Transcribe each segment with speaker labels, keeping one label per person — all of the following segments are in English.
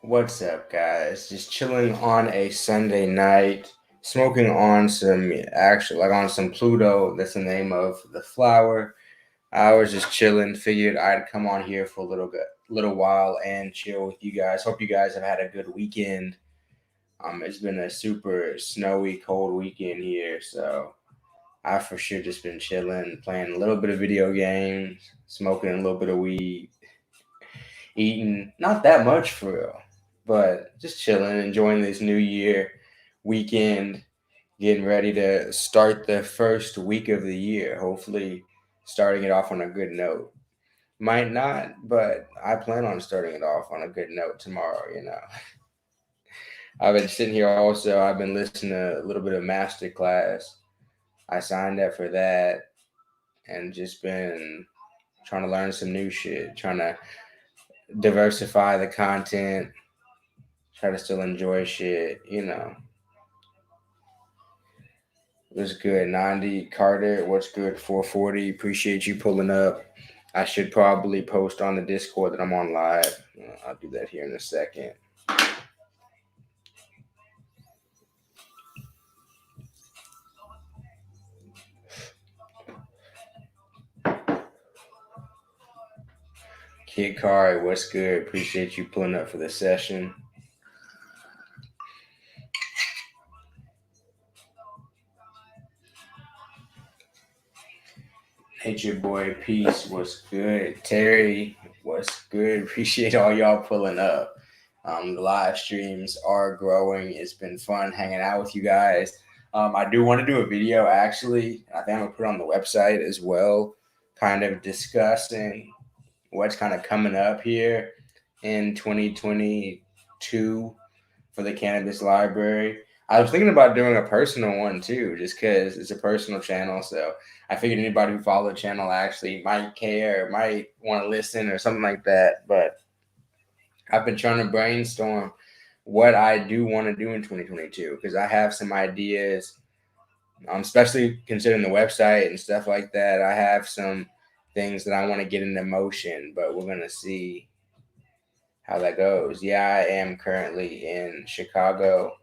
Speaker 1: What's up, guys? Just chilling on a Sunday night, smoking on some on some Pluto. That's the name of the flower. I was just chilling. Figured I'd come on here for a little while and chill with you guys. Hope you guys have had a good weekend. It's been a super snowy, cold weekend here, so I for sure just been chilling, playing a little bit of video games, smoking a little bit of weed, eating not that much for real, but just chilling, enjoying this new year weekend, getting ready to start the first week of the year. Hopefully, starting it off on a good note. Might not, but I plan on starting it off on a good note tomorrow. I've been sitting here also. I've been listening to a little bit of master class. I signed up for that and just been trying to learn some new shit, trying to diversify the content, try to still enjoy shit. What's good, 90 Carter? What's good, 440? Appreciate you pulling up. I should probably post on the Discord that I'm on live. I'll do that here in a second. Kid Kari, what's good? Appreciate you pulling up for the session. Nature Boy, peace. What's good? Terry, what's good? Appreciate all y'all pulling up. The live streams are growing. It's been fun hanging out with you guys. I do want to do a video actually. I think I'm gonna put it on the website as well, kind of discussing what's kind of coming up here in 2022 for the cannabis library. I was thinking about doing a personal one too, just because it's a personal channel. So I figured anybody who follow the channel actually might care, might want to listen or something like that. But I've been trying to brainstorm what I do want to do in 2022 because I have some ideas, especially considering the website and stuff like that. I have some things that I want to get into motion, but we're gonna see how that goes. Yeah, I am currently in Chicago.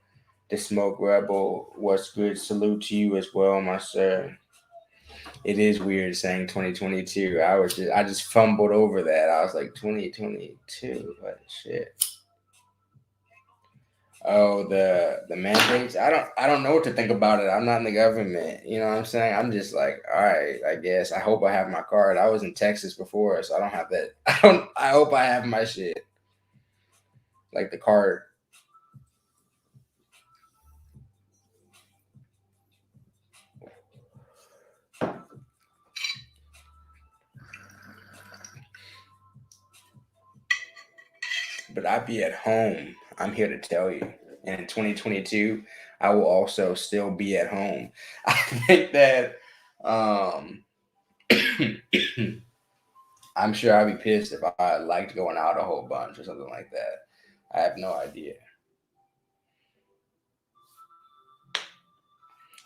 Speaker 1: The Smoke Rebel, what's good? Salute to you as well, my sir. It is weird saying 2022. I just fumbled over that. I was like 2022. What shit? Oh, the mandates. I don't know what to think about it. I'm not in the government. You know what I'm saying? I'm just like, all right, I guess. I hope I have my card. I was in Texas before, so I don't have that. I hope I have my shit. Like the card. But I be at home. I'm here to tell you. And in 2022, I will also still be at home. I think that um I'm sure I'd be pissed if I liked going out a whole bunch or something like that. I have no idea.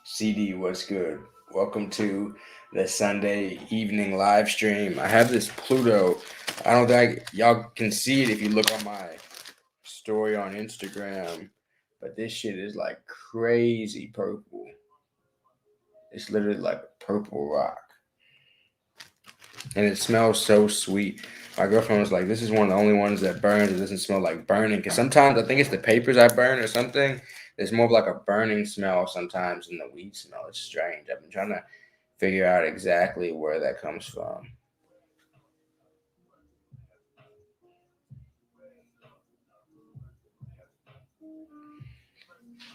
Speaker 1: CD, what's good? Welcome to the Sunday evening live stream. I have this Pluto. I don't think y'all can see it if you look on my story on Instagram, but this shit is like crazy purple. It's literally like a purple rock. And it smells so sweet. My girlfriend was like, "This is one of the only ones that burns. It doesn't smell like burning." Because sometimes I think it's the papers I burn or something. There's more of like a burning smell sometimes than the weed smell. It's strange. I've been trying to figure out exactly where that comes from.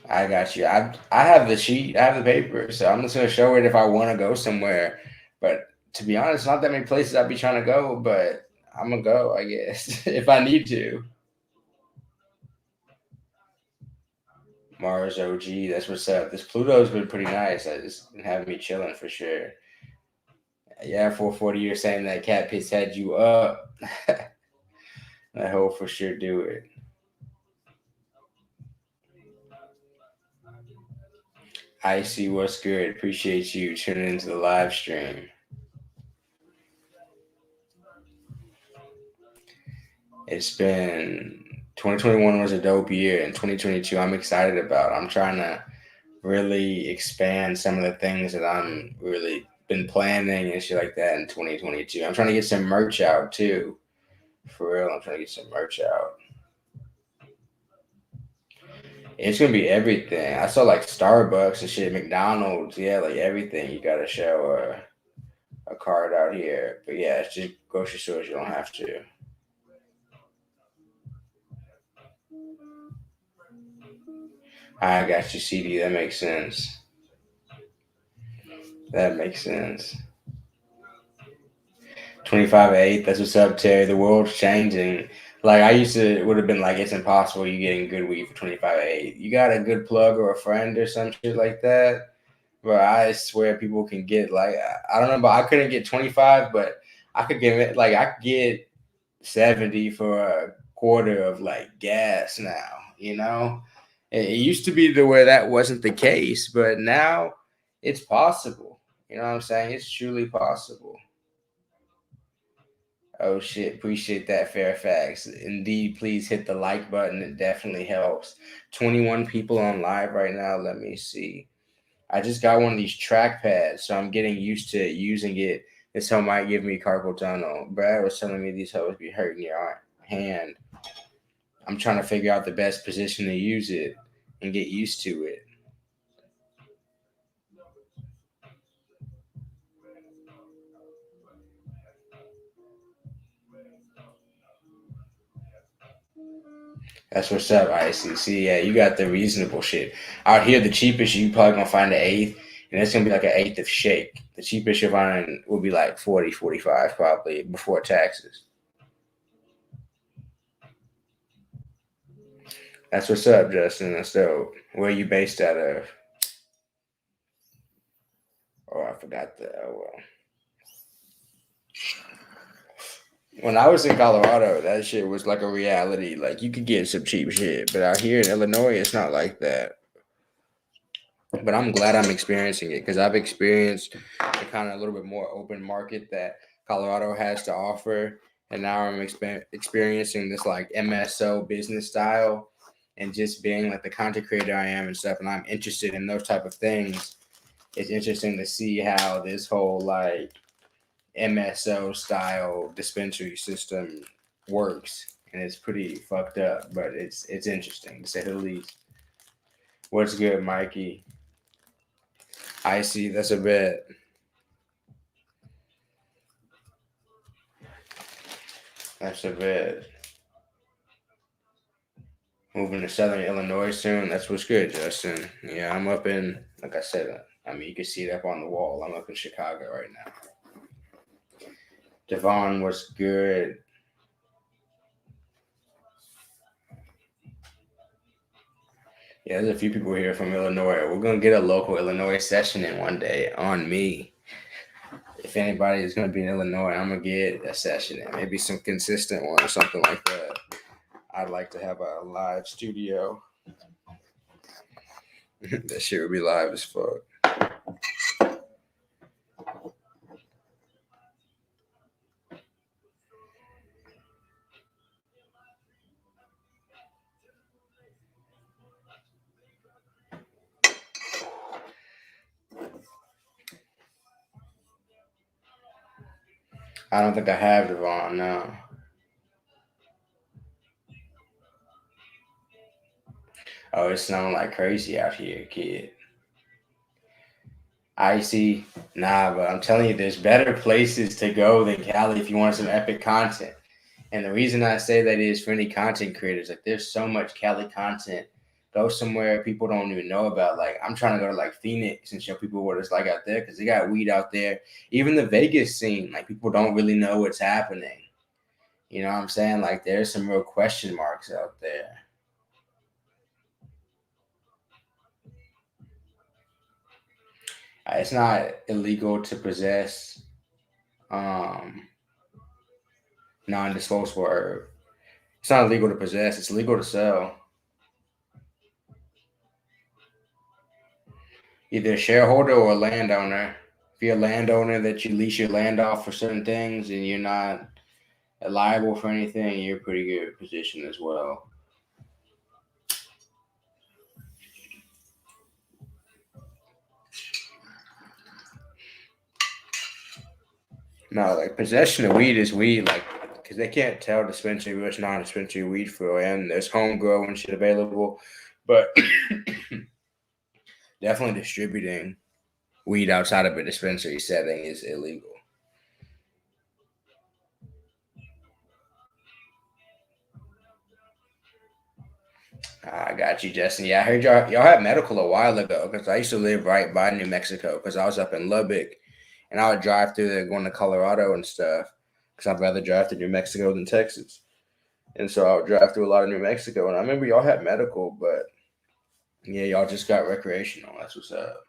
Speaker 1: I got you. I have the sheet. I have the paper. So I'm just gonna show it if I want to go somewhere. But to be honest, not that many places I'd be trying to go. But I'm gonna go, I guess, if I need to. Mars OG, that's what's up. This Pluto's been pretty nice. I just been having me chilling for sure. Yeah, 440, you're saying that cat piss had you up. I hope for sure do it. I see what's good. Appreciate you tuning into the live stream. It's been 2021 was a dope year, and 2022 I'm excited about. I'm trying to really expand some of the things that I'm really been planning and shit like that in 2022. I'm trying to get some merch out too. For real, I'm trying to get some merch out. It's gonna be everything. I saw like Starbucks and shit, McDonald's, yeah, like everything. You gotta show a card out here. But yeah, it's just grocery stores. You don't have to. I got you, CD. That makes sense. That makes sense. 25/8. That's what's up, Terry. The world's changing. Like I used to, it would have been like it's impossible you getting good weed for 25/8. You got a good plug or a friend or some shit like that. But I swear people can get like I don't know, but I couldn't get 25, but I could give it like I could get 70 for a quarter of like gas now. You know, it used to be the where that wasn't the case, but now it's possible. You know what I'm saying? It's truly possible. Oh shit, appreciate that, Fairfax. Indeed, please hit the like button. It definitely helps. 21 people on live right now. Let me see. I just got one of these track pads, so I'm getting used to using it. This hoe might give me carpal tunnel. Brad was telling me these hoes be hurting your hand. I'm trying to figure out the best position to use it and get used to it. That's what's up, ICC. Yeah, you got the reasonable shit. Out here, the cheapest you probably gonna find an eighth, and it's gonna be like an eighth of shake. The cheapest you'll find will be like 40, 45 probably before taxes. That's what's up, Justin. That's dope. Where are you based out of? Oh, I forgot the. Oh, well. When I was in Colorado, that shit was like a reality. Like you could get some cheap shit, but out here in Illinois, it's not like that. But I'm glad I'm experiencing it because I've experienced the kind of a little bit more open market that Colorado has to offer, and now I'm experiencing this like MSO business style, and just being like the content creator I am and stuff, and I'm interested in those type of things. It's interesting to see how this whole like MSO style dispensary system works, and it's pretty fucked up, but it's interesting to say the least. What's good, Mikey? I see. That's a bit. That's a bit. Moving to Southern Illinois soon. That's what's good, Justin. Yeah, I'm up in. Like I said, I mean, you can see it up on the wall. I'm up in Chicago right now. Devon was good. Yeah, there's a few people here from Illinois. We're gonna get a local Illinois session in one day on me. If anybody is gonna be in Illinois, I'm gonna get a session in. Maybe some consistent one or something like that. I'd like to have a live studio. That shit would be live as fuck. I don't think I have Devon now. Oh, it's snowing like crazy out here, kid. Icy, nah, but I'm telling you, there's better places to go than Cali if you want some epic content. And the reason I say that is for any content creators, like there's so much Cali content. Go somewhere people don't even know about. Like I'm trying to go to like Phoenix and show people what it's like out there because they got weed out there. Even the Vegas scene, like people don't really know what's happening. You know what I'm saying? Like there's some real question marks out there. It's not illegal to possess um, non-disposable herb. It's not illegal to possess. It's legal to sell. Either a shareholder or a landowner. If you're a landowner that you lease your land off for certain things and you're not liable for anything, you're in a pretty good position as well. No, like possession of weed is weed, like because they can't tell dispensary what's non-dispensary weed for, and there's home grow and shit available, but definitely distributing weed outside of a dispensary setting is illegal. I got you, Justin. Yeah, I heard y'all had medical a while ago because I used to live right by New Mexico because I was up in Lubbock, and I would drive through there going to Colorado and stuff because I'd rather drive to New Mexico than Texas. And so I would drive through a lot of New Mexico, and I remember y'all had medical, but yeah, y'all just got recreational. That's what's up.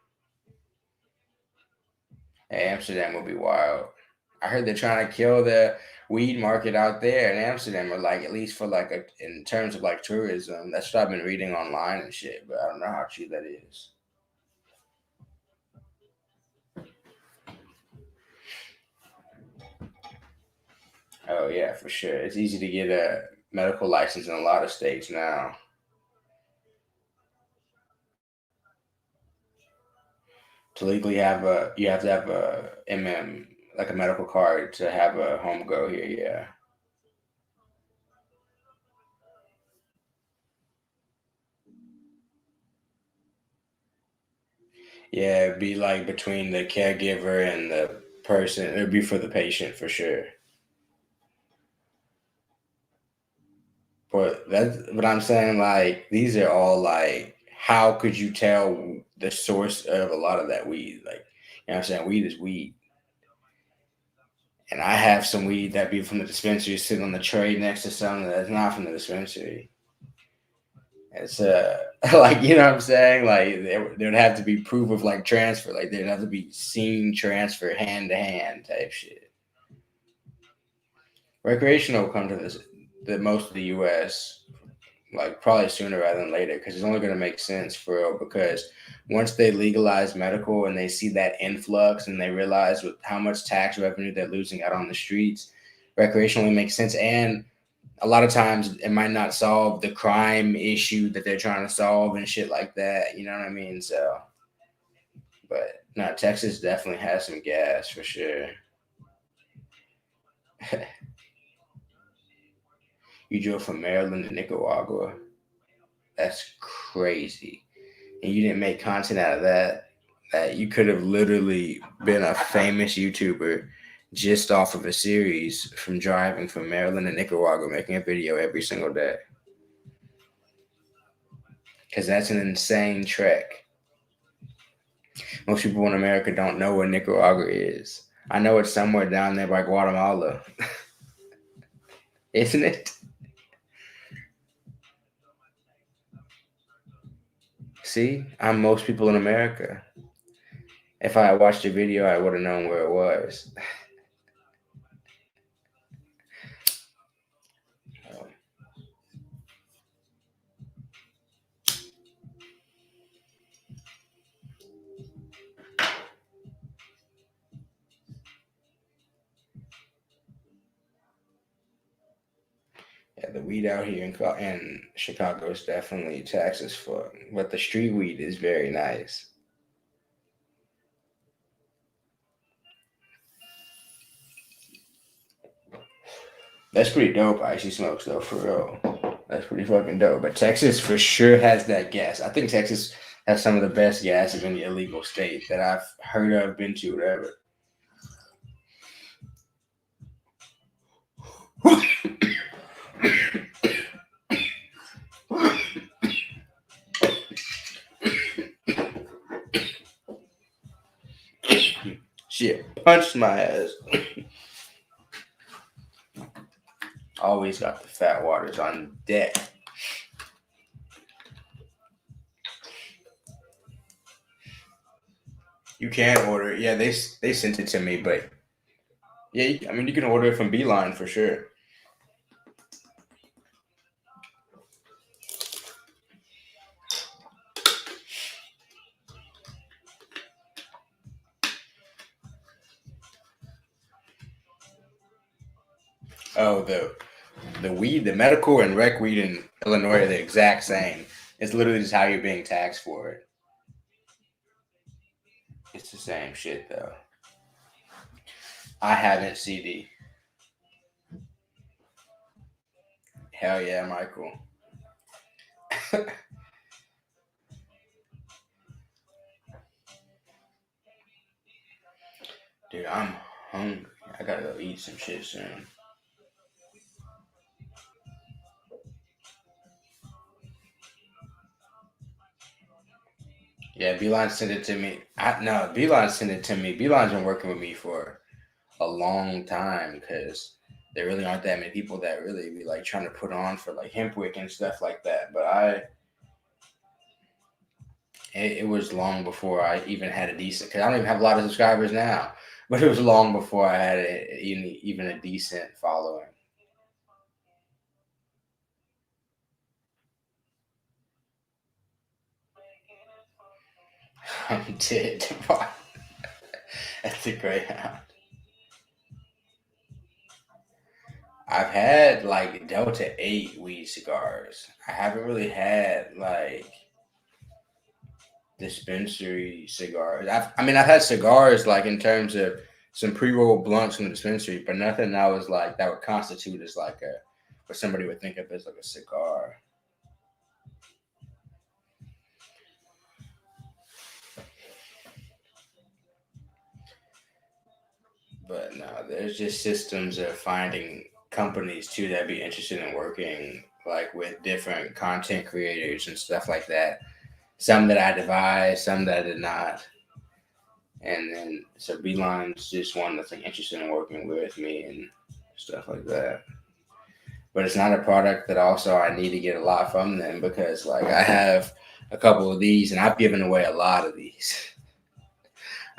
Speaker 1: Hey, Amsterdam will be wild. I heard they're trying to kill the weed market out there in Amsterdam, or like at least for like in terms of like tourism. That's what I've been reading online and shit, but I don't know how true that is. Oh yeah, for sure. It's easy to get a medical license in a lot of states now. To legally have a, you have to have a like a medical card to have a home grow here. Yeah. Yeah, it'd be like between the caregiver and the person. It would be for the patient for sure. But that's what I'm saying. Like these are all like, how could you tell the source of a lot of that weed? Like, you know what I'm saying? Weed is weed. And I have some weed that be from the dispensary sitting on the tray next to some that's not from the dispensary. It's like, you know what I'm saying? Like there would have to be proof of like transfer. Like there'd have to be seen transfer hand to hand type shit. Recreational will come to the most of the U.S. like probably sooner rather than later because it's only going to make sense for real. Because once they legalize medical and they see that influx and they realize with how much tax revenue they're losing out on the streets, recreationally makes sense. And a lot of times it might not solve the crime issue that they're trying to solve and shit like that. You know what I mean? So, but no, Texas definitely has some gas for sure. You drove from Maryland to Nicaragua. That's crazy. And you didn't make content out of that. That you could have literally been a famous YouTuber just off of a series from driving from Maryland to Nicaragua, making a video every single day. Because that's an insane trek. Most people in America don't know where Nicaragua is. I know it's somewhere down there by Guatemala, isn't it? See, I'm most people in America. If I had watched the video, I would have known where it was. Yeah, the weed out here in Chicago is definitely taxed as fuck, but the street weed is very nice. That's pretty dope. Icy smokes though, for real. That's pretty fucking dope. But Texas for sure has that gas. I think Texas has some of the best gas of any illegal state that I've heard of, been to, whatever. Shit, punched my ass. Always got the fat waters on deck. You can order it. Yeah, they sent it to me, but yeah, I mean you can order it from Beeline for sure. Oh, the weed, the medical and rec weed in Illinois are the exact same. It's literally just how you're being taxed for it. It's the same shit though. I haven't CD. Hell yeah, Michael. Dude, I'm hungry. I gotta go eat some shit soon. Yeah, Beeline sent it to me. No, Beeline sent it to me. Beeline's been working with me for a long time because there really aren't that many people that really be like trying to put on for like Hempwick and stuff like that. But it was long before I even had a decent. Because I don't even have a lot of subscribers now, but it was long before I had even a decent following. I'm dead. That's a great hound. I've had like Delta 8 weed cigars. I haven't really had like dispensary cigars. I've had cigars like in terms of some pre-rolled blunts from the dispensary, but nothing that was like that would constitute as like a what somebody would think of as like a cigar. But no, there's just systems of finding companies too that be interested in working like with different content creators and stuff like that. Some that I devised, some that I did not. And then so Beeline's just one that's like interested in working with me and stuff like that. But it's not a product that also I need to get a lot from them because like I have a couple of these and I've given away a lot of these.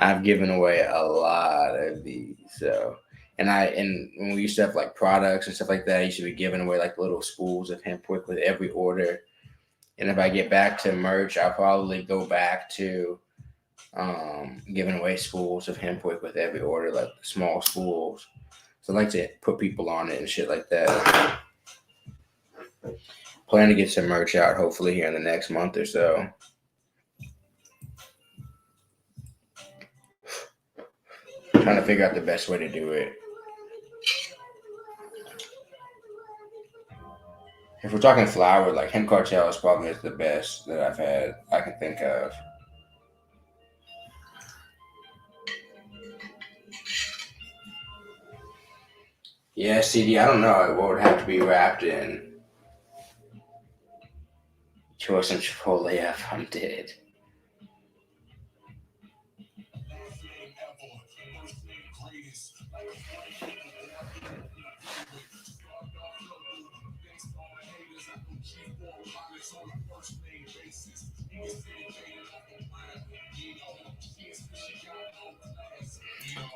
Speaker 1: I've given away a lot of these. So and when we used to have like products and stuff like that, I used to be giving away like little spools of hemp wick with every order. And if I get back to merch, I'll probably go back to giving away spools of hemp wick with every order, like small spools. So I like to put people on it and shit like that. Plan to get some merch out hopefully here in the next month or so. Trying to figure out the best way to do it. If we're talking flower, like hemp cartel is probably the best that I've had I can think of. Yeah, CD. I don't know what would have to be wrapped in. Choice some Chipotle if I'm dead.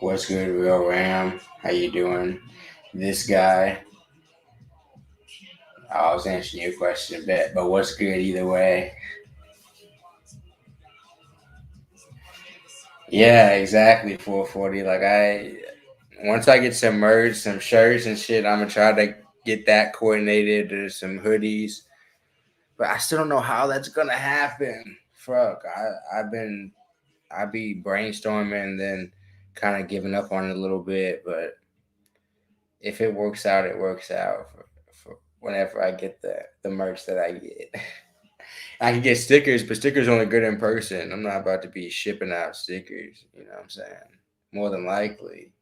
Speaker 1: What's good, Real Ram? How you doing? This guy. I was answering your question, but what's good either way? Yeah, exactly. 440. Like once I get some merch, some shirts and shit, I'm gonna try to get that coordinated or some hoodies. But I still don't know how that's gonna happen. Fuck, I be brainstorming and then kind of giving up on it a little bit. But if it works out, it works out for whenever I get the merch that I get. I can get stickers, but stickers only good in person. I'm not about to be shipping out stickers. You know what I'm saying? More than likely.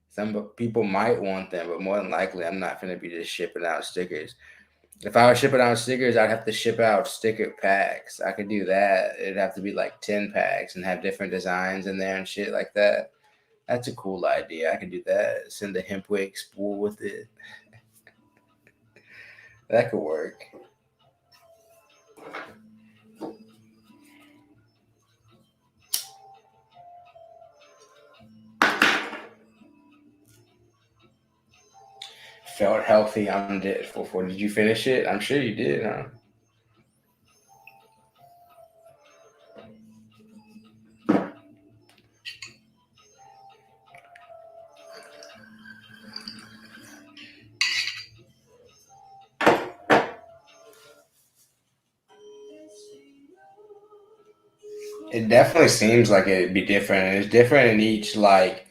Speaker 1: Some people might want them, but more than likely, I'm not going to be just shipping out stickers. If I was shipping out stickers, I'd have to ship out sticker packs. I could do that. It'd have to be like 10 packs and have different designs in there and shit like that. That's a cool idea. I could do that. Send a hemp wick spool with it. That could work. Felt healthy. I'm dead. For did you finish it? I'm sure you did, huh? It definitely seems like it'd be different. And it's different in each like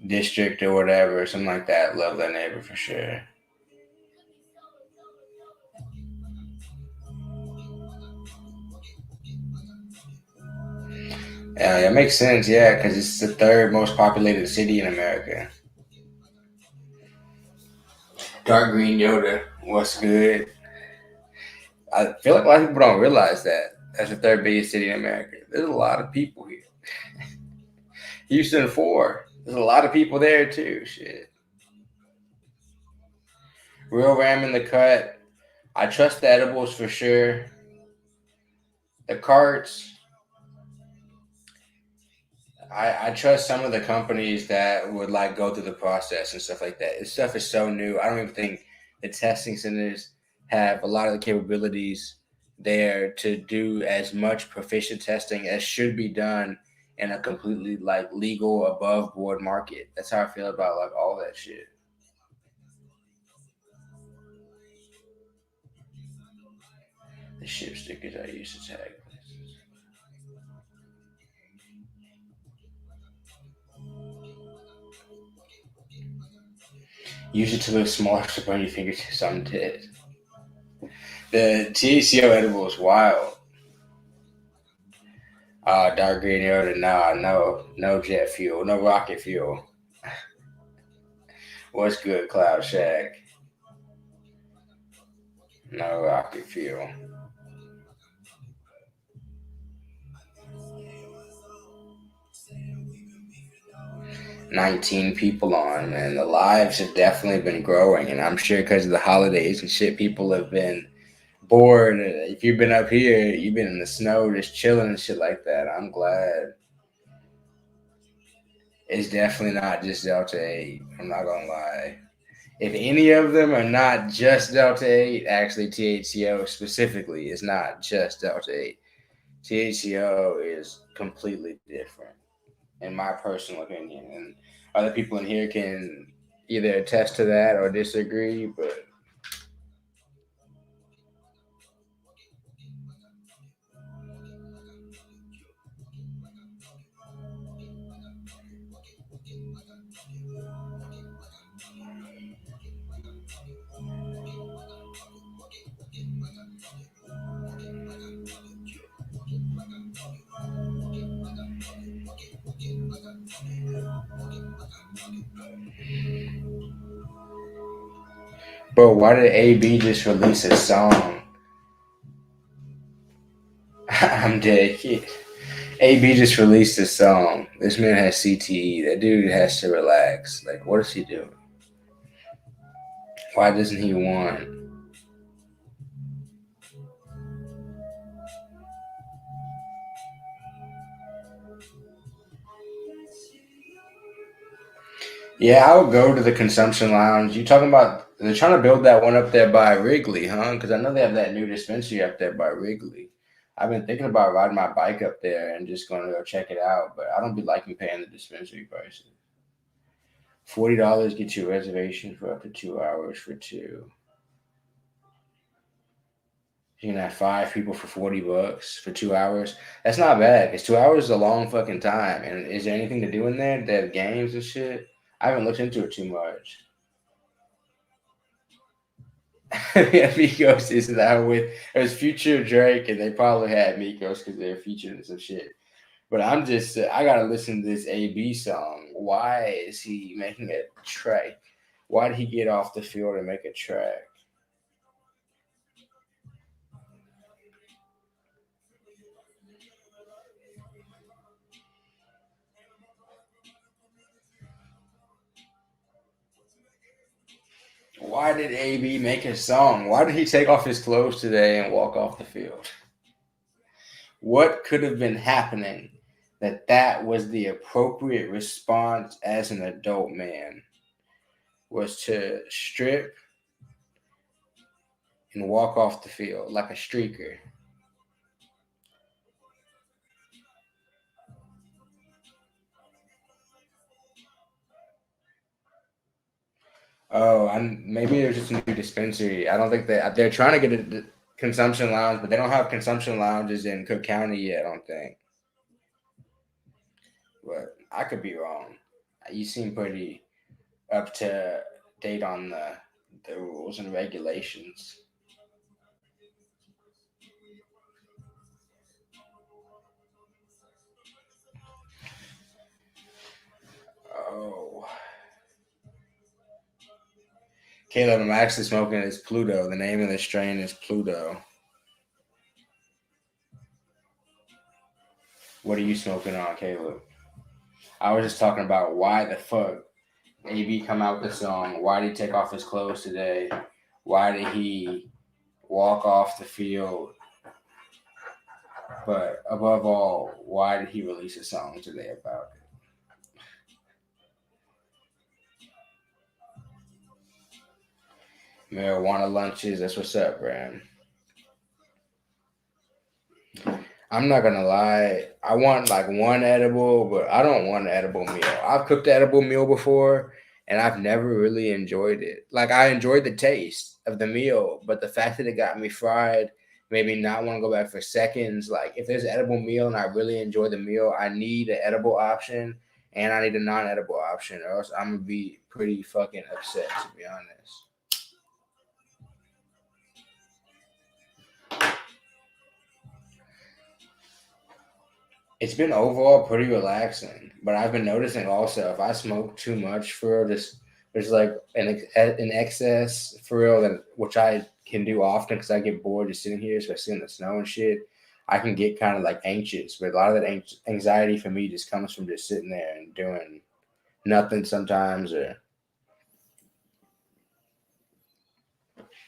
Speaker 1: district or whatever, something like that. Love that neighbor for sure. Yeah, that makes sense. Yeah, because it's the third most populated city in America. Dark green Yoda, what's good? I feel like a lot of people don't realize that that's the third biggest city in America. There's a lot of people here. Houston four. There's a lot of people there too. Shit. Real ram in the cut. I trust the edibles for sure. The carts. I trust some of the companies that would like go through the process and stuff like that. This stuff is so new. I don't even think the testing centers have a lot of the capabilities there to do as much proficient testing as should be done in a completely like legal above board market. That's how I feel about like all that shit. The ship stickers I use to tag places. Use it to look smaller to burn your fingertips. I'm dead. The THCO edible is wild. Dark green Yoda, nah, no jet fuel, no rocket fuel. What's good, Cloud Shack? No rocket fuel. 19 people on, man. The lives have definitely been growing, and I'm sure because of the holidays and shit, people have been bored. If you've been up here, you've been in the snow, just chilling and shit like that. I'm glad. It's definitely not just Delta 8. I'm not gonna lie. If any of them are not just Delta 8, actually THCO specifically is not just Delta 8. THCO is completely different, in my personal opinion. And other people in here can either attest to that or disagree, but why did AB just release a song? I'm dead. AB just released a song. This man has CTE. That dude has to relax. Like, what is he doing? Why doesn't he want? Yeah, I would go to the consumption lounge. You talking about they're trying to build that one up there by Wrigley, huh? Because I know they have that new dispensary up there by Wrigley. I've been thinking about riding my bike up there and just going to go check it out, but I don't be liking paying the dispensary prices. $40 gets you a reservation for up to 2 hours for two. You can have five people for $40 for 2 hours. That's not bad because 2 hours is a long fucking time. And is there anything to do in there? They have games and shit. I haven't looked into it too much. Yeah, Migos is that with it was Future Drake, and they probably had Migos because they're featured in some shit. But I'm just I gotta listen to this AB song. Why is he making a track? Why did he get off the field and make a track? Why did AB make a song? Why did he take off his clothes today and walk off the field? What could have been happening that was the appropriate response as an adult man was to strip and walk off the field like a streaker. Oh, maybe there's just a new dispensary. I don't think they're trying to get a consumption lounge, but they don't have consumption lounges in Cook County yet. I don't think, but I could be wrong. You seem pretty up to date on the rules and regulations. Oh, Caleb, I'm actually smoking this Pluto. The name of the strain is Pluto. What are you smoking on, Caleb? I was just talking about why the fuck AB come out with the song. Why did he take off his clothes today? Why did he walk off the field? But above all, why did he release a song today about it? Marijuana lunches. That's what's up, Bram. I'm not gonna lie. I want like one edible, but I don't want an edible meal. I've cooked an edible meal before, and I've never really enjoyed it. Like I enjoyed the taste of the meal, but the fact that it got me fried made me not want to go back for seconds. Like if there's an edible meal and I really enjoy the meal, I need an edible option and I need a non-edible option, or else I'm gonna be pretty fucking upset to be honest. It's been overall pretty relaxing, but I've been noticing also if I smoke too much for real, just there's like an excess for real that which I can do often because I get bored just sitting here, especially in the snow and shit. I can get kind of like anxious, but a lot of that anxiety for me just comes from just sitting there and doing nothing sometimes or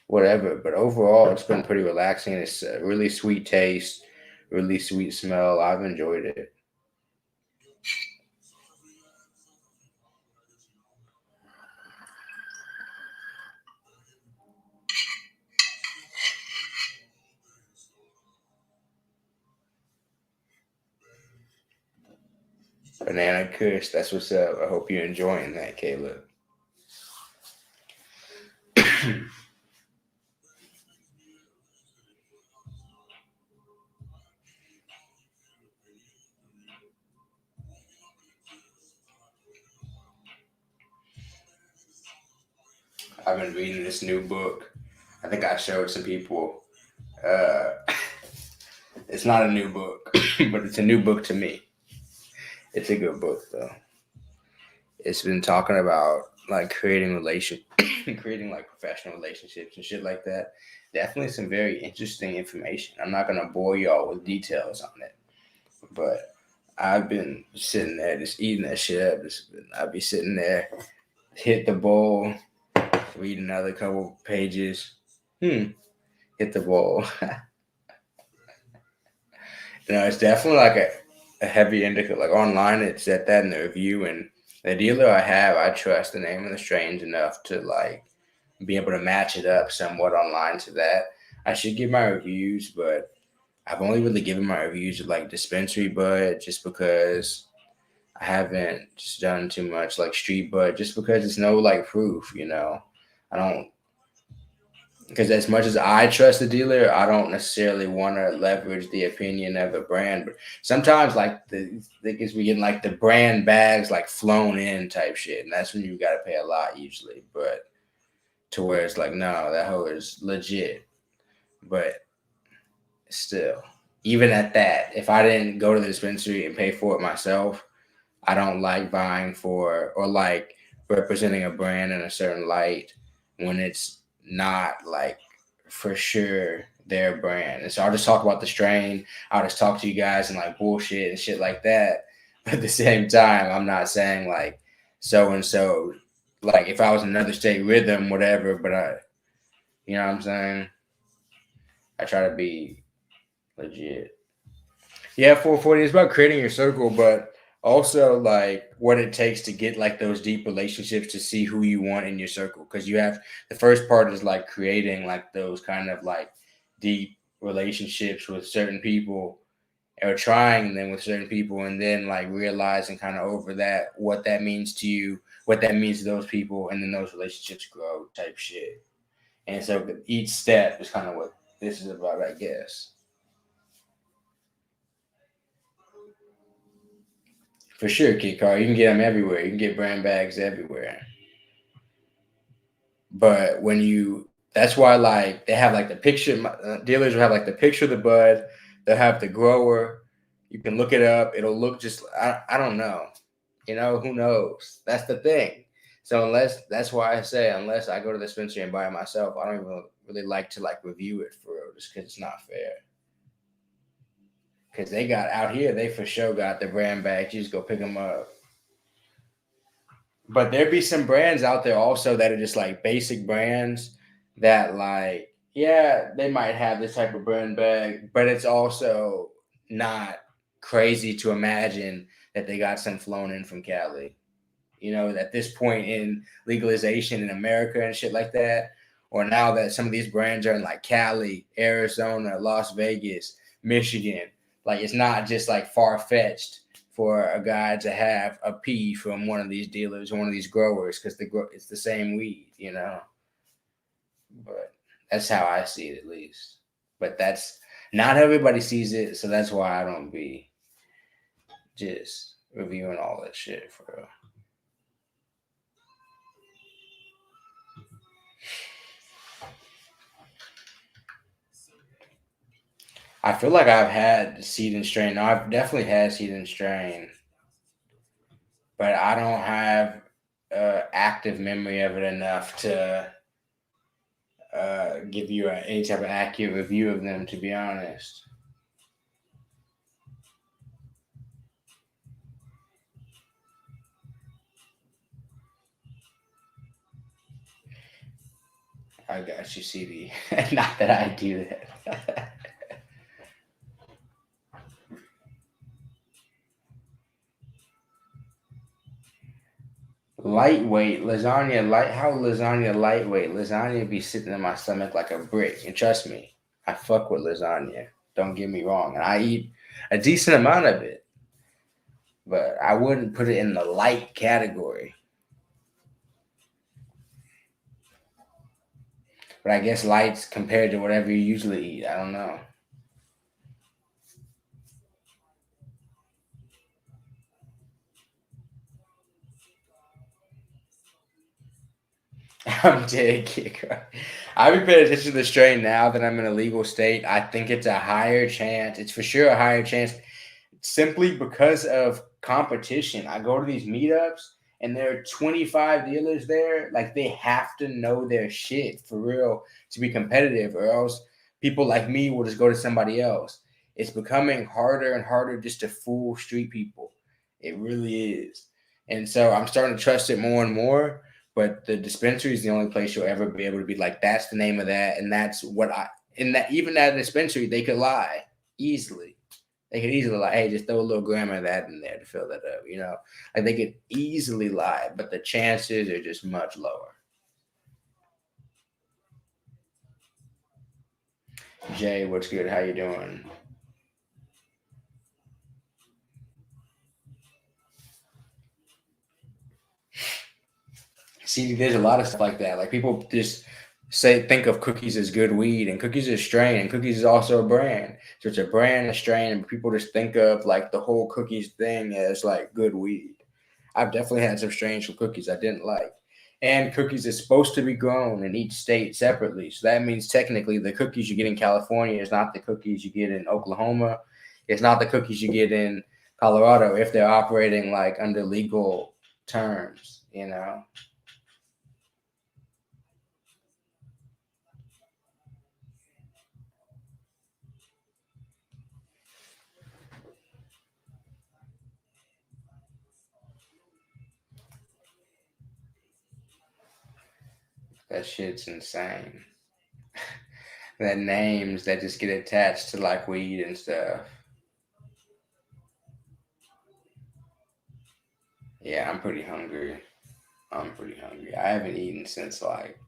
Speaker 1: whatever. But overall, it's been pretty relaxing. It's a really sweet taste, really sweet smell. I've enjoyed it. Banana Kush, that's what's up. I hope you're enjoying that, Caleb. I've been reading this new book. I think I showed some people. Uh, it's not a new book, but it's a new book to me. It's a good book though. It's been talking about like creating like professional relationships and shit like that. Definitely some very interesting information. I'm not gonna bore y'all with details on it, but I've been sitting there just eating that shit up. I'd be sitting there, hit the bowl, read another couple pages. Hit the bowl. It's definitely like a heavy indicator. Like online, it said that in the review, and the dealer I have, I trust the name of the strains enough to like be able to match it up somewhat online to that. I should give my reviews, but I've only really given my reviews to like dispensary bud just because I haven't just done too much like street bud just because it's no like proof. I don't because as much as I trust the dealer, I don't necessarily want to leverage the opinion of a brand. But sometimes, like the we getting like the brand bags like flown in type shit, and that's when you got to pay a lot usually. But to where it's like, no, that hoe is legit. But still, even at that, if I didn't go to the dispensary and pay for it myself, I don't like buying for or like representing a brand in a certain light when it's not like for sure their brand. And so I'll just talk about the strain. I'll just talk to you guys and like bullshit and shit like that. But at the same time, I'm not saying like so and so. Like if I was in another state rhythm, whatever. But you know what I'm saying? I try to be legit. Yeah, 440 is about creating your circle, but also like what it takes to get like those deep relationships to see who you want in your circle. Because you have the first part is like creating like those kind of like deep relationships with certain people or trying them with certain people and then like realizing kind of over that what that means to you, what that means to those people, and then those relationships grow type shit. And so each step is kind of what this is about, I guess. For sure, Kid Car. You can get them everywhere. You can get brand bags everywhere. But when you, that's why like they have like the picture. Dealers will have like the picture of the bud. They'll have the grower. You can look it up. It'll look just. I don't know. Who knows? That's the thing. So unless that's why I say unless I go to the dispensary and buy it myself, I don't even really like to like review it for real, just because it's not fair. Because they got out here, they for sure got the brand bags. You just go pick them up. But there be some brands out there also that are just like basic brands that like, yeah, they might have this type of brand bag, but it's also not crazy to imagine that they got some flown in from Cali. At this point in legalization in America and shit like that, or now that some of these brands are in like Cali, Arizona, Las Vegas, Michigan, like it's not just like far fetched for a guy to have a pea from one of these dealers or one of these growers because it's the same weed. But that's how I see it at least. But that's not everybody sees it, so that's why I don't be just reviewing all that shit for real. I feel like I've had seed and strain. No, I've definitely had seed and strain, but I don't have active memory of it enough to give you any type of accurate review of them. To be honest, I got you, CD. Not that I do that. Lightweight lasagna, how lasagna lightweight? Lasagna be sitting in my stomach like a brick. And trust me, I fuck with lasagna. Don't get me wrong, and I eat a decent amount of it, but I wouldn't put it in the light category. But I guess lights compared to whatever you usually eat. I don't know. I'm dead kick. I be paying attention to the strain now that I'm in a legal state. I think it's a higher chance. It's for sure a higher chance simply because of competition. I go to these meetups and there are 25 dealers there. Like they have to know their shit for real to be competitive, or else people like me will just go to somebody else. It's becoming harder and harder just to fool street people. It really is. And so I'm starting to trust it more and more. But the dispensary is the only place you'll ever be able to be like, that's the name of that, and that's what I. In that, even at a dispensary, they could lie easily. They could easily like, hey, just throw a little gram of that in there to fill that up. Like they could easily lie, but the chances are just much lower. Jay, what's good? How you doing? See, there's a lot of stuff like that. Like people just think of cookies as good weed, and cookies is strain, and cookies is also a brand. So it's a brand, a strain, and people just think of like the whole cookies thing as like good weed. I've definitely had some strains from cookies I didn't like. And cookies is supposed to be grown in each state separately. So that means technically the cookies you get in California is not the cookies you get in Oklahoma. It's not the cookies you get in Colorado if they're operating like under legal terms. That shit's insane. The names that just get attached to like weed and stuff. Yeah, I'm pretty hungry. I'm pretty hungry. I haven't eaten since like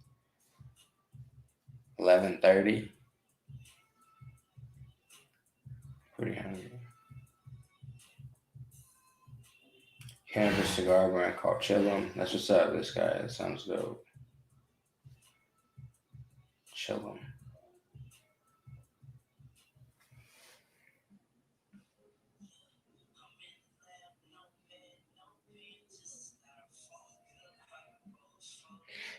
Speaker 1: 11:30. Pretty hungry. Cannabis cigar brand called Chillum. That's what's up. This guy. That sounds dope. Chillum.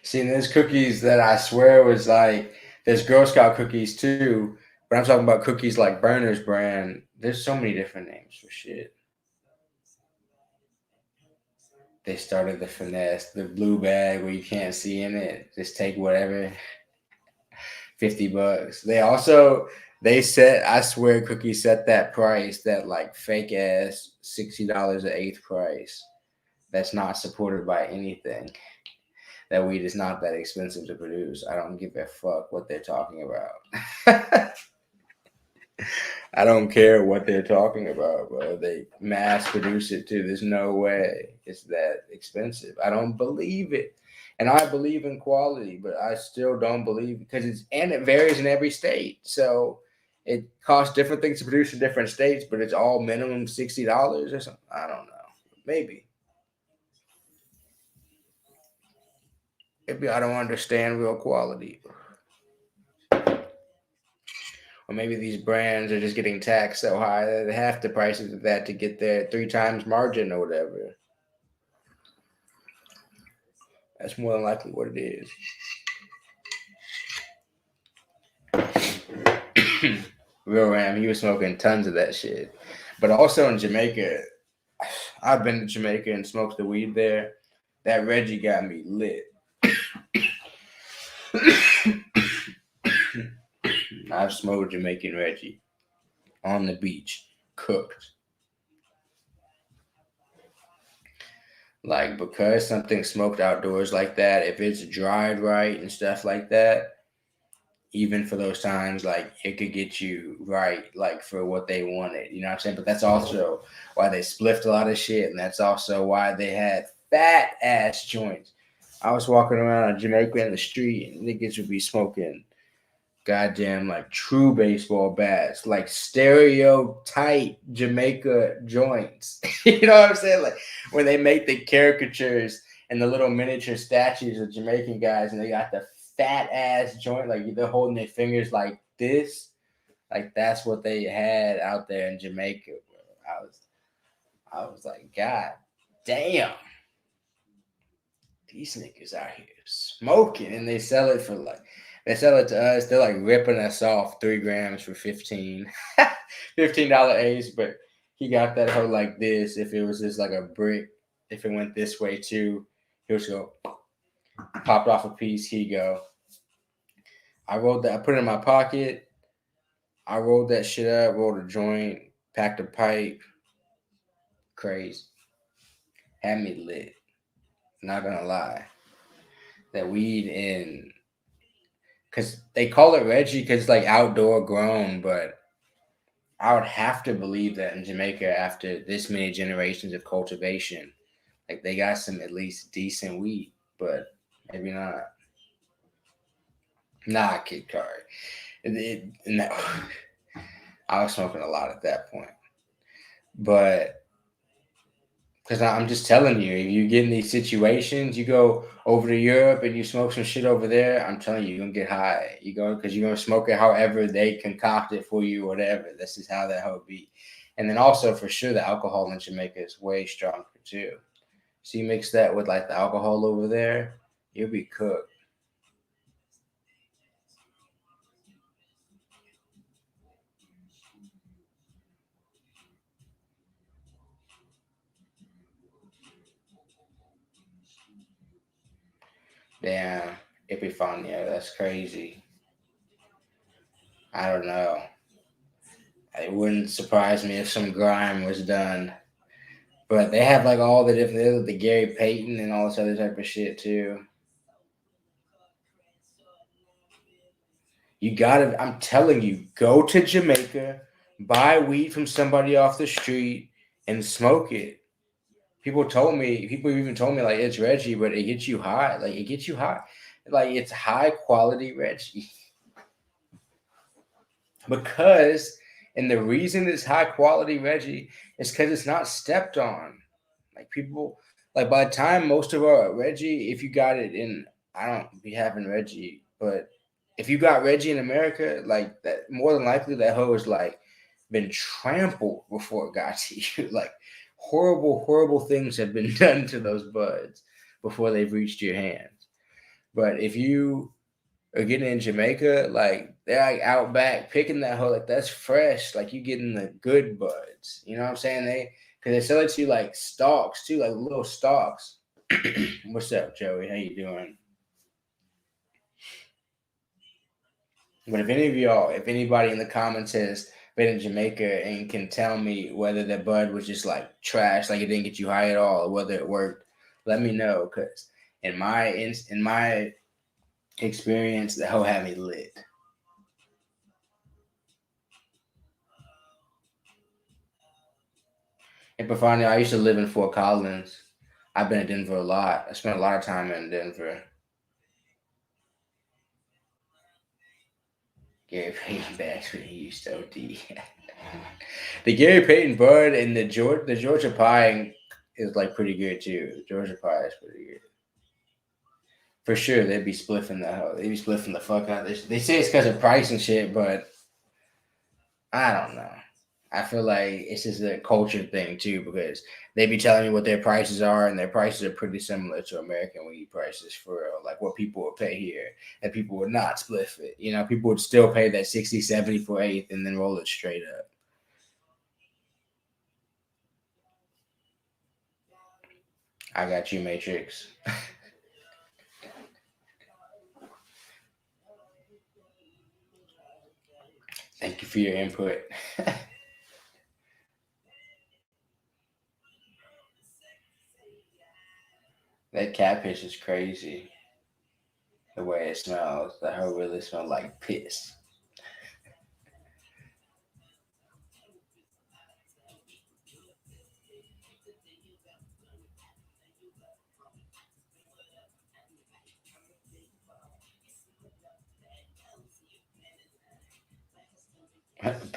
Speaker 1: See, and there's cookies that I swear was like, there's Girl Scout cookies too, but I'm talking about cookies like Burner's brand. There's so many different names for shit. They started the finesse, the blue bag where you can't see in it. Just take whatever, $50. They set, I swear cookies set that price, that like fake ass $60 an eighth price. That's not supported by anything. That weed is not that expensive to produce. I don't give a fuck what they're talking about. I don't care what they're talking about, bro. They mass produce it too. There's no way it's that expensive. I don't believe it. And I believe in quality, but I still don't believe because it varies in every state. So it costs different things to produce in different states, but it's all minimum $60 or something. I don't know. Maybe. Maybe I don't understand real quality. Or maybe these brands are just getting taxed so high that they have to price it at that to get their 3 times margin or whatever. That's more than likely what it is. Real Ram, he was smoking tons of that shit. But also in Jamaica, I've been to Jamaica and smoked the weed there. That Reggie got me lit. I've smoked Jamaican Reggie on the beach, cooked. Like, because something smoked outdoors like that, if it's dried right and stuff like that, even for those times, like it could get you right, like for what they wanted. You know what I'm saying? But that's also why they spliffed a lot of shit, and that's also why they had fat ass joints. I was walking around in Jamaica in the street, and niggas would be smoking goddamn like true baseball bats, like stereotype Jamaica joints. You know what I'm saying? Like when they make the caricatures and the little miniature statues of Jamaican guys, and they got the fat ass joint, like they're holding their fingers like this. Like that's what they had out there in Jamaica. Bro. I was like, God damn, these niggas out here smoking, and they sell it to us. They're like ripping us off 3 grams for 15, $15 ace. But he got that hoe like this. If it was just like a brick, if it went this way too, he was go popped off a piece. He go. I rolled that. I put it in my pocket. I rolled that shit up. Rolled a joint. Packed a pipe. Crazy. Had me lit. Not gonna lie. That weed in, because they call it Reggie because it's like outdoor grown, but I would have to believe that in Jamaica, after this many generations of cultivation, like they got some at least decent weed, but maybe not. Nah, Kid Card. No, I was smoking a lot at that point, but because I'm just telling you, if you get in these situations, you go over to Europe and you smoke some shit over there. I'm telling you, you're gonna get high. You go because you're gonna smoke it however they concoct it for you, whatever. This is how that will be. And then also for sure, the alcohol in Jamaica is way stronger too. So you mix that with like the alcohol over there, you'll be cooked. Damn, Epiphania, that's crazy. I don't know. It wouldn't surprise me if some grime was done. But they have like all the different the Gary Payton and all this other type of shit too. You gotta, I'm telling you, go to Jamaica, buy weed from somebody off the street, and smoke it. People even told me like it's Reggie, but it gets you high. Like it gets you high. Like it's high quality Reggie. Because, and the reason it's high quality Reggie is because it's not stepped on. Like people, like by the time most of our Reggie, if you got it in, I don't be having Reggie, but if you got Reggie in America, like that, more than likely that hoe is like been trampled before it got to you. Like horrible, horrible things have been done to those buds before they've reached your hands. But if you are getting in Jamaica, like they're like out back picking that hoe, like that's fresh. Like you getting the good buds. You know what I'm saying? Because they sell it to you like stalks too, like little stalks. What's up, Joey? How you doing? But if anybody in the comments has been in Jamaica and can tell me whether the bud was just like trash, like it didn't get you high at all, or whether it worked, let me know. Cause in my experience, the hoe had me lit. And Bafani, I used to live in Fort Collins. I've been in Denver a lot. I spent a lot of time in Denver. Gary Payton bags when he used to OD. The Gary Payton bud and the Georgia pie is like pretty good too. The Georgia pie is pretty good. For sure, they'd be spliffing they'd be spliffing the fuck out. They say it's because of price and shit, but I don't know. I feel like it's just a culture thing too because they be telling me what their prices are, and their prices are pretty similar to American weed prices for real. Like what people would pay here, and people would not spliff it. You know, people would still pay that 60, 70 for eighth and then roll it straight up. I got you, Matrix. Thank you for your input. That catfish is crazy. The way it smells. That hoe really smells like piss.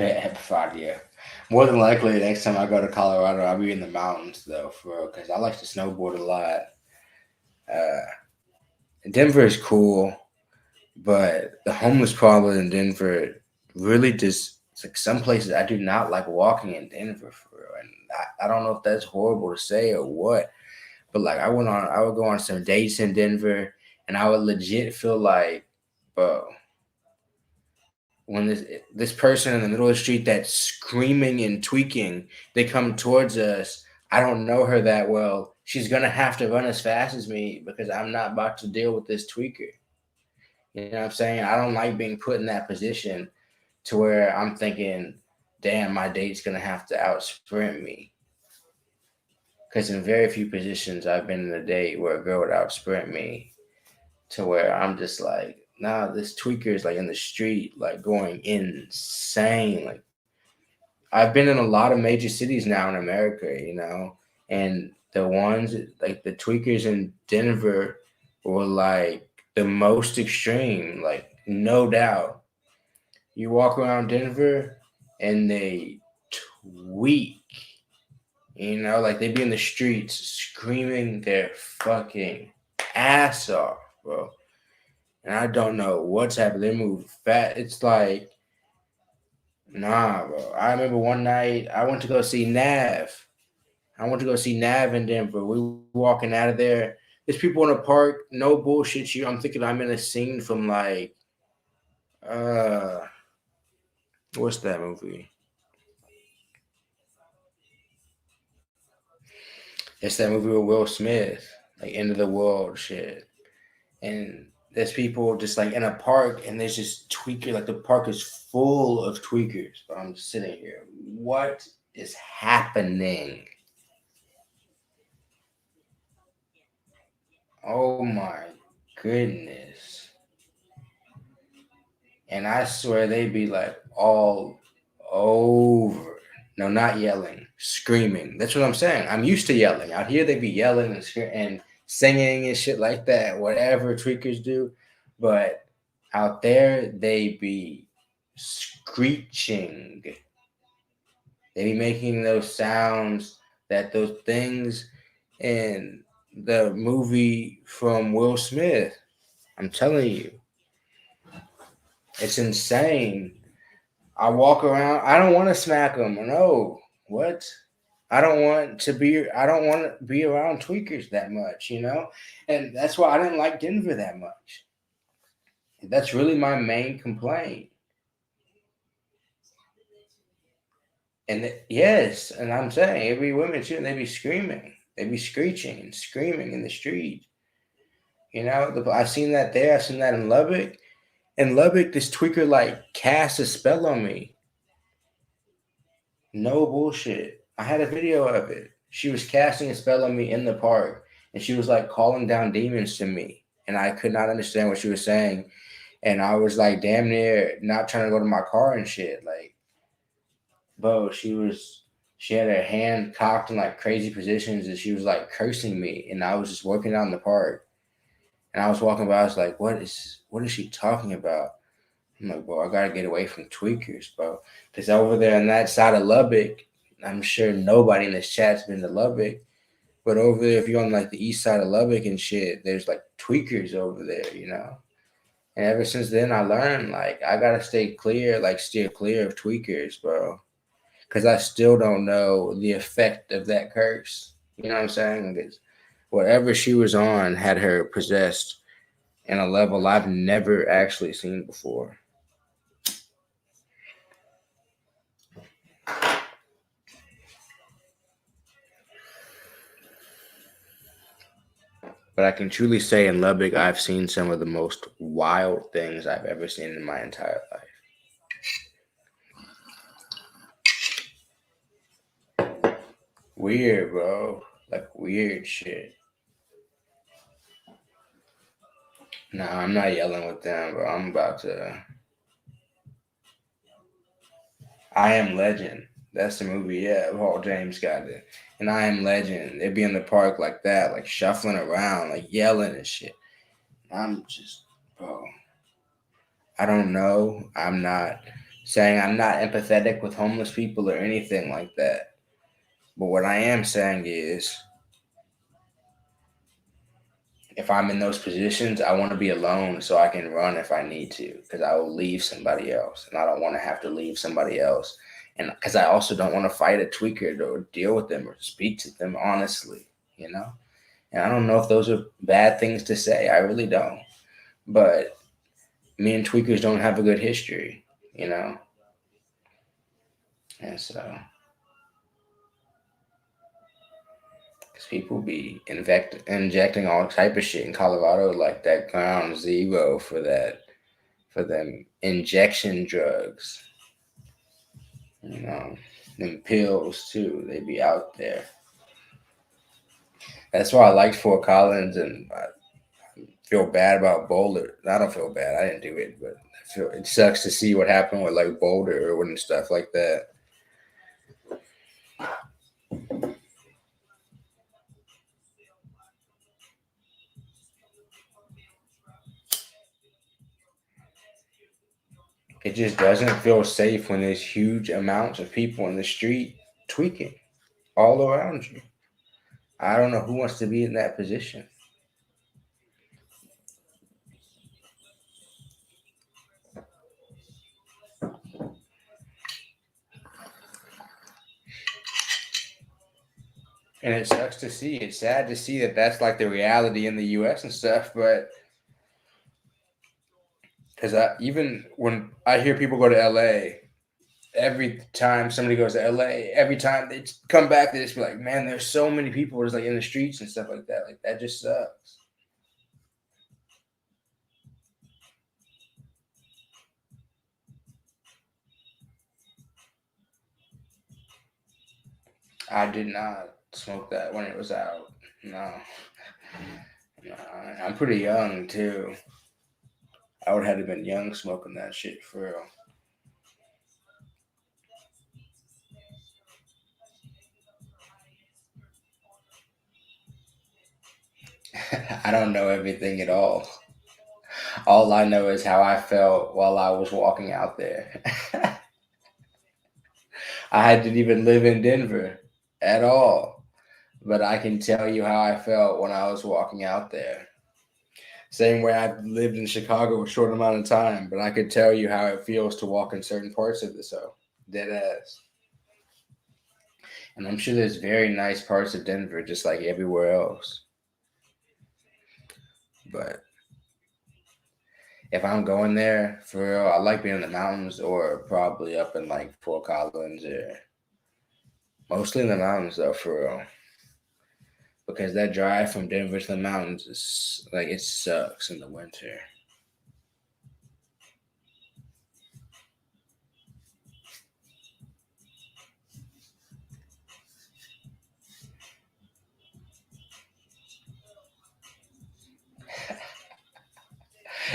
Speaker 1: Bad Fadia. More than likely, next time I go to Colorado, I'll be in the mountains though, for because I like to snowboard a lot. Uh, Denver is cool, but the homeless problem in Denver really just it's like some places I do not like walking in Denver for real. And I don't know if that's horrible to say or what, but like I would go on some dates in Denver, and I would legit feel like, bro, when this person in the middle of the street that's screaming and tweaking, they come towards us. I don't know her that well. She's gonna have to run as fast as me because I'm not about to deal with this tweaker. You know what I'm saying? I don't like being put in that position to where I'm thinking, damn, my date's gonna have to out sprint me. Because in very few positions I've been in a date where a girl would out sprint me to where I'm just like, nah, this tweaker is like in the street, like going insane. Like I've been in a lot of major cities now in America, you know, and the ones like the tweakers in Denver were like the most extreme, like no doubt. You walk around Denver and they tweak, you know, like they be in the streets screaming their fucking ass off, bro. And I don't know what's happened. They move fat. It's like, nah, bro. I remember one night I went to go see Nav. I went to go see Nav in Denver. We were walking out of there. There's people in the park. No bullshit. You. I'm thinking I'm in a scene from like, uh, what's that movie? It's that movie with Will Smith, like End of the World shit. And there's people just like in a park, and there's just tweaker. Like the park is full of tweakers. But I'm sitting here. What is happening? Oh my goodness. And I swear they be like all over. No, not yelling, screaming. That's what I'm saying. I'm used to yelling. Out here, they be yelling and singing and shit like that, whatever tweakers do. But out there, they be screeching. They be making those sounds that those things in the movie from Will Smith. I'm telling you, it's insane. I walk around. I don't want to smack them. No, what? I don't want to be. I don't want to be around tweakers that much, and that's why I didn't like Denver that much. That's really my main complaint. And yes, and I'm saying every women too, they be screaming, they be screeching and screaming in the street. I've seen that there. I've seen that in Lubbock. In Lubbock, this tweaker like cast a spell on me. No bullshit. I had a video of it. She was casting a spell on me in the park, and she was like calling down demons to me, and I could not understand what she was saying. And I was like damn near not trying to go to my car and shit. Like, bro, she had her hand cocked in like crazy positions, and she was like cursing me, and I was just working out in the park, and I was walking by. I was like, what is she talking about? I'm like, bro, I gotta get away from tweakers, bro. Because over there on that side of Lubbock, I'm sure nobody in this chat's been to Lubbock. But over there, if you're on like the east side of Lubbock and shit, there's like tweakers over there. And ever since then, I learned like I gotta steer clear of tweakers, bro. Because I still don't know the effect of that curse. You know what I'm saying? Because whatever she was on had her possessed in a level I've never actually seen before. But I can truly say in Lubbock, I've seen some of the most wild things I've ever seen in my entire life. Weird, bro. Like weird shit. Nah, I'm not yelling with them, bro. I'm about to. I Am Legend. That's the movie, yeah. Paul James got it. And I Am Legend. They'd be in the park like that, like shuffling around, like yelling and shit. I'm just, bro. I don't know. I'm not saying I'm not empathetic with homeless people or anything like that. But what I am saying is, if I'm in those positions, I want to be alone so I can run if I need to, because I will leave somebody else, and I don't want to have to leave somebody else, and because I also don't want to fight a tweaker or deal with them or speak to them honestly. And I don't know if those are bad things to say. I really don't, but me and tweakers don't have a good history. And so, because people be injecting all type of shit in Colorado, like that ground zero for them injection drugs, them pills too. They be out there. That's why I liked Fort Collins, and I feel bad about Boulder. I don't feel bad. I didn't do it, but I feel it sucks to see what happened with like Boulder and stuff like that. It just doesn't feel safe when there's huge amounts of people in the street tweaking all around you. I don't know who wants to be in that position. And it sucks to see. It's sad to see that that's like the reality in the U.S. and stuff. But because even when I hear people go to L.A., every time somebody goes to L.A., every time they come back, they just be like, "Man, there's so many people just like in the streets and stuff like that. Like that just sucks." I did not smoke that when it was out. No, no, I'm pretty young too. I would have been young smoking that shit for real. I don't know everything at all. All I know is how I felt while I was walking out there. I didn't even live in Denver at all, but I can tell you how I felt when I was walking out there. Same way I've lived in Chicago a short amount of time, but I could tell you how it feels to walk in certain parts of the so dead ass. And I'm sure there's very nice parts of Denver, just like everywhere else. But if I'm going there for real, I like being in the mountains or probably up in like Fort Collins or mostly in the mountains though, for real. Because that drive from Denver to the mountains is like it sucks in the winter.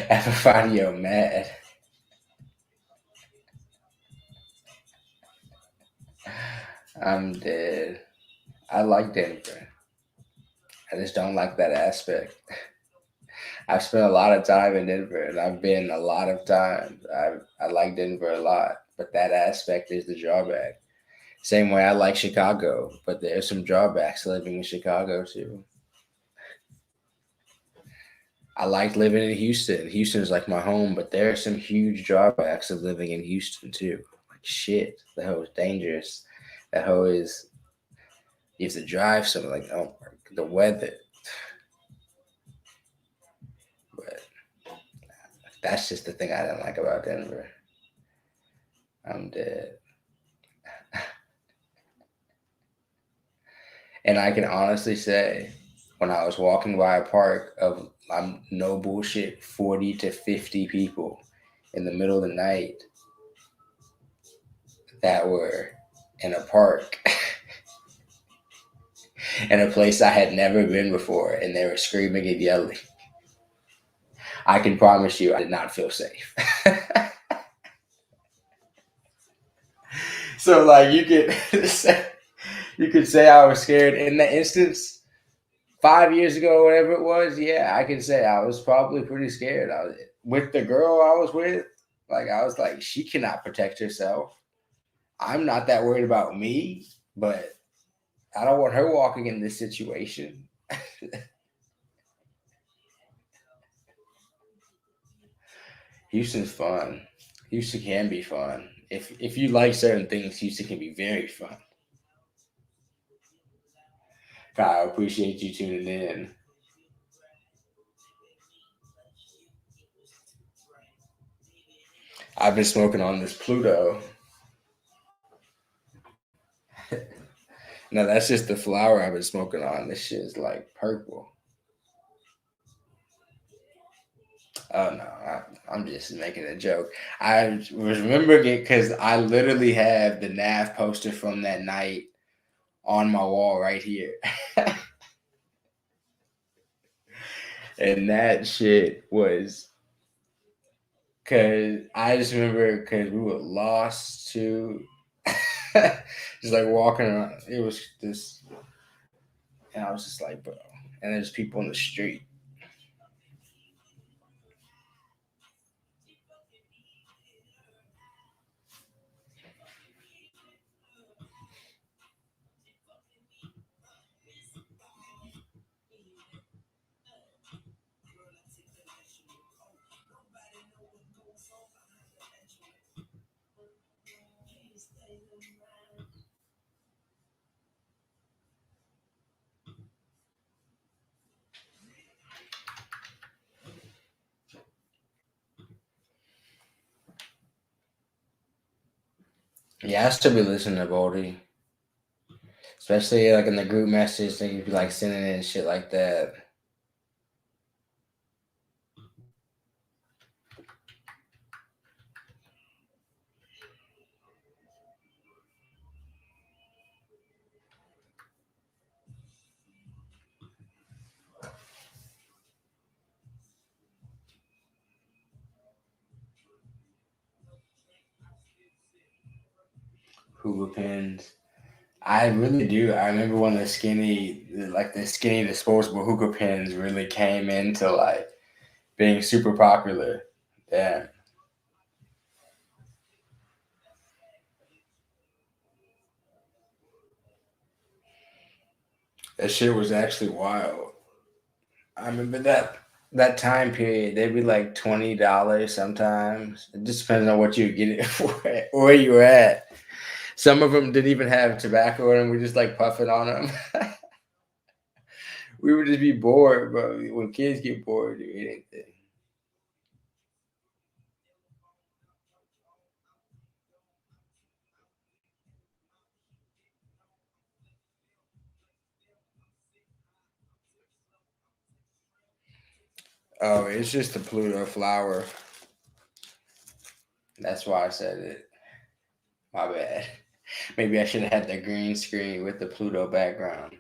Speaker 1: Everybody mad. I'm dead. I like Denver. I just don't like that aspect. I've spent a lot of time in Denver, and I've been a lot of times. I like Denver a lot, but that aspect is the drawback. Same way I like Chicago, but there's some drawbacks to living in Chicago too. I like living in Houston. Houston is like my home, but there are some huge drawbacks of living in Houston too. Like shit, the hoe is dangerous. The hoe is you have to drive something like oh the weather, but that's just the thing I didn't like about Denver. I'm dead. And I can honestly say, when I was walking by a park of I'm no bullshit 40 to 50 people in the middle of the night that were in a park in a place I had never been before, and they were screaming and yelling. I can promise you, I did not feel safe. So, like, you could say I was scared in that instance 5 years ago, whatever it was. Yeah, I can say I was probably pretty scared. I was with the girl I was with. Like, I was like, she cannot protect herself. I'm not that worried about me, but I don't want her walking in this situation. Houston's fun. Houston can be fun. If you like certain things, Houston can be very fun. Kyle, appreciate you tuning in. I've been smoking on this Pluto. No, that's just the flower I've been smoking on. This shit is like purple. Oh no, I'm just making a joke. I was remembering it because I literally have the Nav poster from that night on my wall right here. And that shit was because I just remember because we were lost to just like walking around. It was this, and I was just like, bro. And there's people in the street. Yeah, I still be listening to Boldy, especially like in the group message. They would be like sending in shit like that. Hoover pins. I really do. I remember when the skinny disposable hookah pins really came into like being super popular. Yeah, that shit was actually wild. I remember that time period. They'd be like $20 sometimes. It just depends on what you get it for, where you were at. Some of them didn't even have tobacco in them. We just like puffing on them. We would just be bored, bro. When kids get bored, they eat anything. Oh, it's just the Pluto flower. That's why I said it. My bad. Maybe I should have had the green screen with the Pluto background.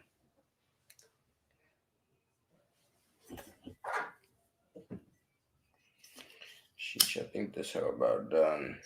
Speaker 1: Sheesh, I think this how about done.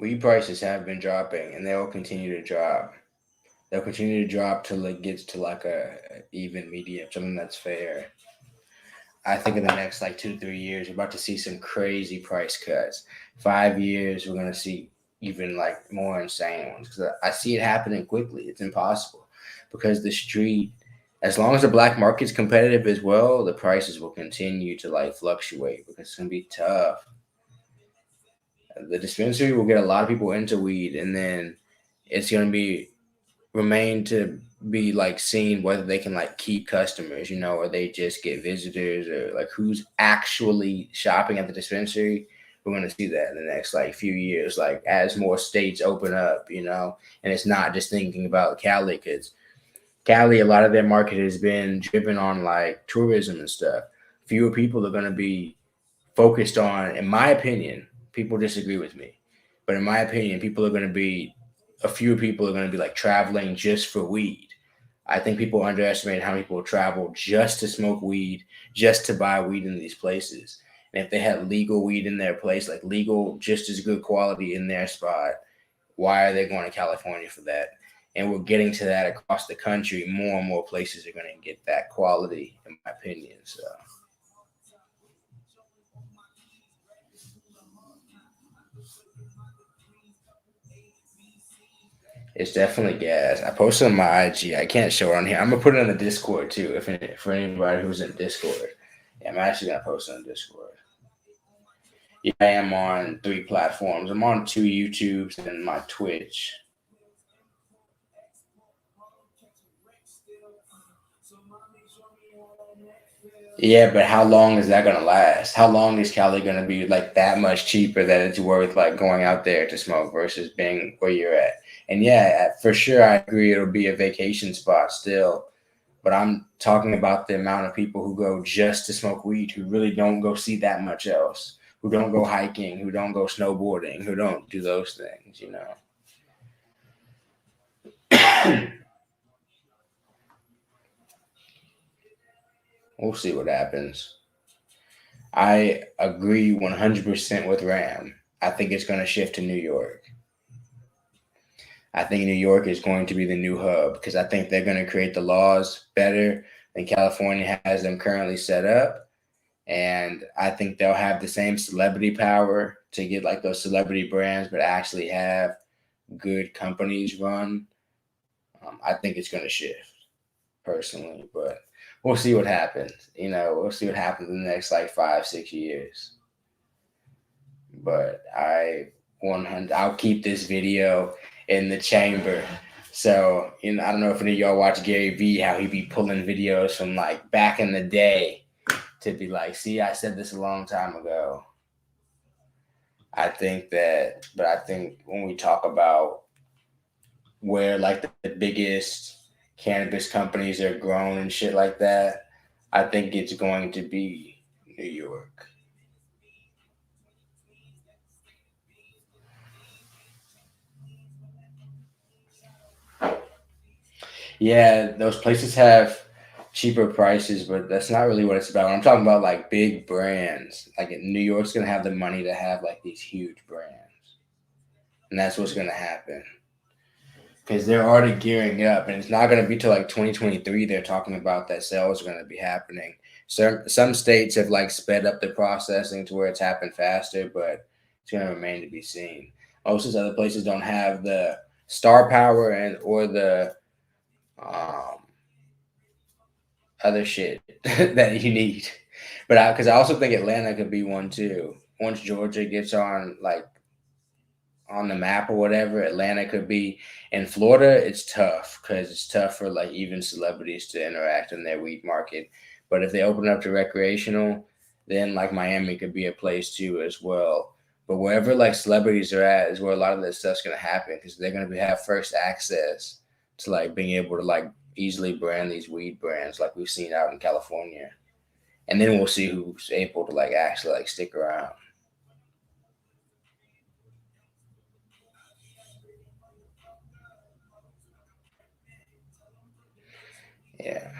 Speaker 1: Weed prices have been dropping, and they will continue to drop. They'll continue to drop till it gets to like a even medium, something that's fair. I think in the next like 2 3 years, we're about to see some crazy price cuts. 5 years, we're gonna see even like more insane ones because I see it happening quickly. It's impossible because the street, as long as the black market's competitive as well, the prices will continue to like fluctuate because it's gonna be tough. The dispensary will get a lot of people into weed, and then it's gonna be remain to be like seen whether they can like keep customers, or they just get visitors or like who's actually shopping at the dispensary. We're gonna see that in the next like few years, like as more states open up, and it's not just thinking about Cali because Cali, a lot of their market has been driven on like tourism and stuff. Fewer people are gonna be focused on, in my opinion, people disagree with me, but in my opinion, people are going to be, a few people are going to be like traveling just for weed. I think people underestimate how many people travel just to smoke weed, just to buy weed in these places. And if they had legal weed in their place, like legal, just as good quality in their spot, why are they going to California for that? And we're getting to that across the country. More and more places are going to get that quality, in my opinion. So it's definitely gas. I posted on my IG. I can't show it on here. I'm gonna put it on the Discord too, if for anybody who's in Discord. Yeah, I'm actually gonna post it on Discord. Yeah, I am on 3 platforms. I'm on 2 YouTubes and my Twitch. Yeah, but how long is that gonna last? How long is Cali gonna be like that much cheaper that it's worth like going out there to smoke versus being where you're at? And yeah, for sure, I agree. It'll be a vacation spot still, but I'm talking about the amount of people who go just to smoke weed, who really don't go see that much else, who don't go hiking, who don't go snowboarding, who don't do those things. We'll see what happens. I agree 100% with Ram. I think it's going to shift to New York. I think New York is going to be the new hub because I think they're going to create the laws better than California has them currently set up. And I think they'll have the same celebrity power to get like those celebrity brands, but actually have good companies run. I think it's going to shift personally, but we'll see what happens. We'll see what happens in the next like 5 6 years. But I'll keep this video in the chamber. So I don't know if any of y'all watch Gary Vee, how he be pulling videos from like back in the day to be like, see, I said this a long time ago. But I think when we talk about where like the biggest cannabis companies are grown and shit like that, I think it's going to be New York. Yeah, those places have cheaper prices, but that's not really what it's about. I'm talking about like big brands. Like New York's gonna have the money to have like these huge brands, and that's what's gonna happen. because they're already gearing up, and it's not going to be till like 2023. They're talking about that sales are going to be happening. Some states have like sped up the processing to where it's happened faster, but it's going to remain to be seen. Most of these other places don't have the star power and or the um, other shit that you need. But because I also think Atlanta could be one too. Once Georgia gets on the map or whatever, Atlanta could be. In Florida, it's tough because it's tough for like even celebrities to interact in their weed market. But if they open up to recreational, then like Miami could be a place too as well. But wherever like celebrities are at is where a lot of this stuff's gonna happen because they're gonna have first access to like being able to like easily brand these weed brands like we've seen out in California. And then we'll see who's able to like actually like stick around. Yeah.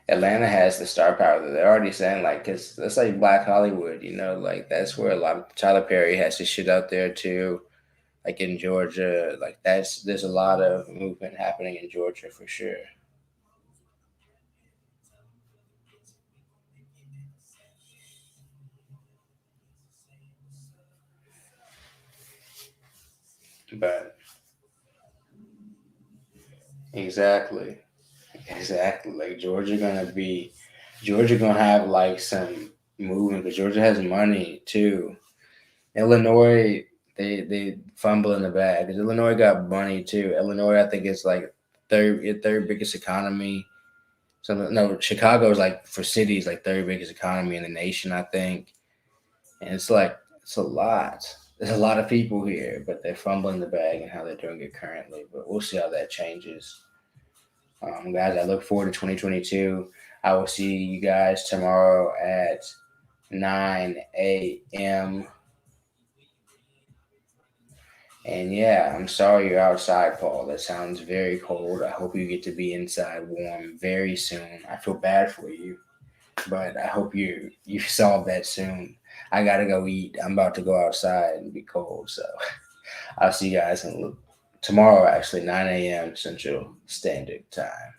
Speaker 1: Atlanta has the star power that they're already saying, like, because that's like Black Hollywood, like that's where a lot of Tyler Perry has his shit out there too, like in Georgia, like there's a lot of movement happening in Georgia for sure. But exactly, exactly, like Georgia gonna have like some movement because Georgia has money too. Illinois, they fumble in the bag because Illinois got money too. Illinois, I think, is like third biggest economy. So no, Chicago is like for cities like third biggest economy in the nation, I think. And it's like it's a lot. There's a lot of people here, but they're fumbling the bag and how they're doing it currently. But we'll see how that changes. Guys, I look forward to 2022. I will see you guys tomorrow at 9 a.m. And yeah, I'm sorry you're outside, Paul. That sounds very cold. I hope you get to be inside warm very soon. I feel bad for you, but I hope you solve that soon. I gotta go eat. I'm about to go outside and be cold, so I'll see you guys tomorrow. Actually, 9 a.m. Central Standard Time.